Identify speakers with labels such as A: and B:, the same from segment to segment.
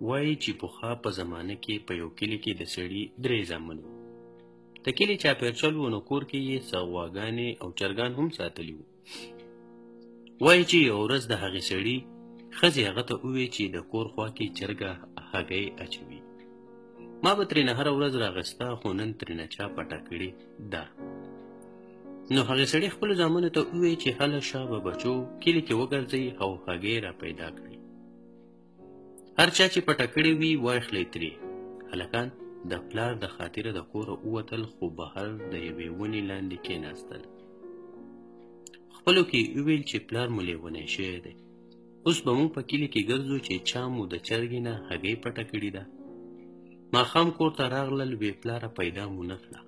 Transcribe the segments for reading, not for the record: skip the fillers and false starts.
A: وایي چې پخوا په زمانه کې په یو کلي کې د سړي 3 زامن وو. د کلي چاپېرچل و نو کور کې یې څه غواګانې او چرګان هم ساتلي وو. وایي چې یو ورځ د هغې سړي ښځې هغه ته وویل چې د کور خوا کې چرګه هګۍ اچوي. ما به ترېنه هره ورځ راغسته خو نن ترېنه چا پټه کړې ده. نو هغې سړي خپلو زامنو ته وویل چې هله شابه بچو کلي کې وګرځئ او هګۍ را پیدا کړئ. هر چا چې پټه کړې وي واخلئ ترې. هلکان د پلار د خاطره د کوره ووتل خو بهر د یوې ونې لاندې کېناستل. خپلو کې یې وویل چې پلار مو لیونی شوی دی. اوس به مونږ په کلي کې ګرځو چې چا مو د چرګې نه هګۍ پټه کړې ده. ماښام کور ته راغلل وې پلاره پیدا مو نه کړه.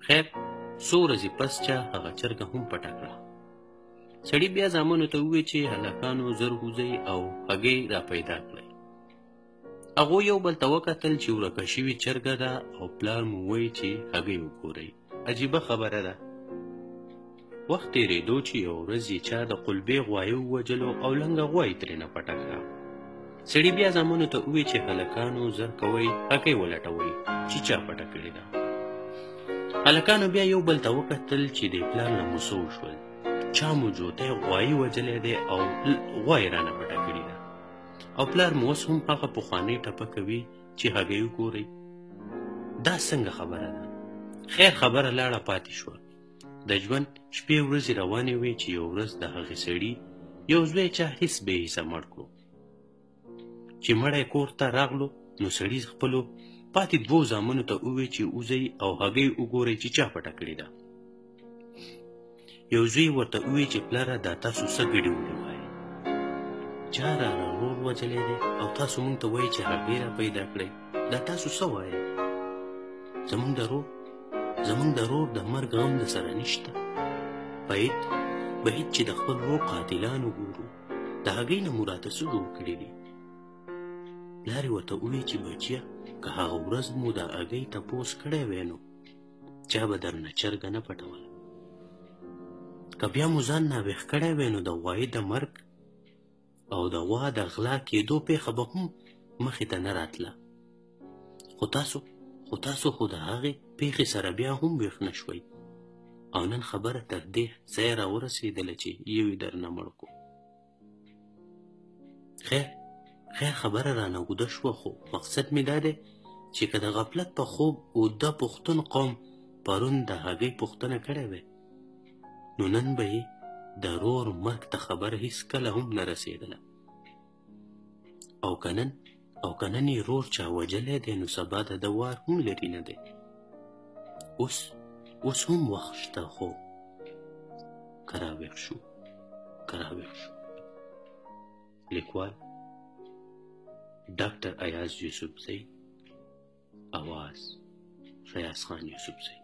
A: خیر څو ورځې پس چا هغه چرګه هم پټه کړه. سړي بیا زامنو ته وویل چې هلکانو زر وځئ او هګۍ را پیدا کړئ. هغوی یو بل ته وکتل چې ورکه شوې چرګه ده او پلار مو وایي چې هګۍ وګورئ. عجیبه خبره ده. وخت تېرېدو چې یو ورځ یې چا د قلبې غوایي ووجلو او لنګه غوایي ترېنه پټه کړه. سړي بیا زامنو ته وویل چې هلکانو زر کوئ هګۍ ولټوئ چې چا پټه کړې ده. هلکانو بیا یو بل ته وکتل چې د پلار نه موسه وشول. چا مو جوتی غوایي وجلی دی او غوایي رانه پټه کړې ده او پلار مو اوس هم هغه پخوانۍ ټپه کوي چې هګۍ وګورئ. دا څنګه خبره ده؟ خیر خبره لاړه پاتې شوه. د ژوند شپې ورځې روانې وې چې یو ورځ د هغې سړي یو زوی چا هېڅ بې حسه مړ کړو. چې مړی کور ته راغلو نو سړي خپلو پاتې 2 زامنو ته وویل چې وځئ او هګۍ وګورئ چې چا پټه کړې ده. یو زوی ورته وویل چې پلاره دا تاسو څه ګډې وډې وایئ؟ چا را رور وجلی دی او تاسو مونږ ته وایئ چې هګۍ را پیدا کړئ. دا تاسو څه وایئ؟ زمونږ د رور د مرګ غم د سره نشته. بعید چې د خپل رور قاتلان وګورو. د هګۍ نه مو راته څه جوړ کړي دي؟ پلار یې ورته وویل چې بچیه که هغه ورځ مو د هګۍ تپوس کړی وی نو چا به درنه چرګه نه پټوله. که بیا مو ځان ناویښ کړی وی نو د غوایي د مرګ او د غوا د غلا کېدو پیښه به هم مخې ته نه راتله. خو تاسو خو د هغې پیښې سره بیا هم ویښ نه شوئ او نن خبره تر دې ځایه راورسېدله چې یو یې درنه مړ کړو. خیر خبره رانه اوږده شوه خو مقصد مې دا دی چې که د غفلت په خوب اوږده پښتون قوم پرون د هګۍ پوښتنه کړې وی نو نن به یې د رور مرګ ته خبره هېڅکله هم نه رسېدله. او که نن یې رور چا وجلی دی نو سبا د ده وار هم لري نه دی. اوس هم وخت شته خو که راویښ شو. لیکوال ډاکټر ایاز یوسفزی، آواز فیاض خان یوسفزی.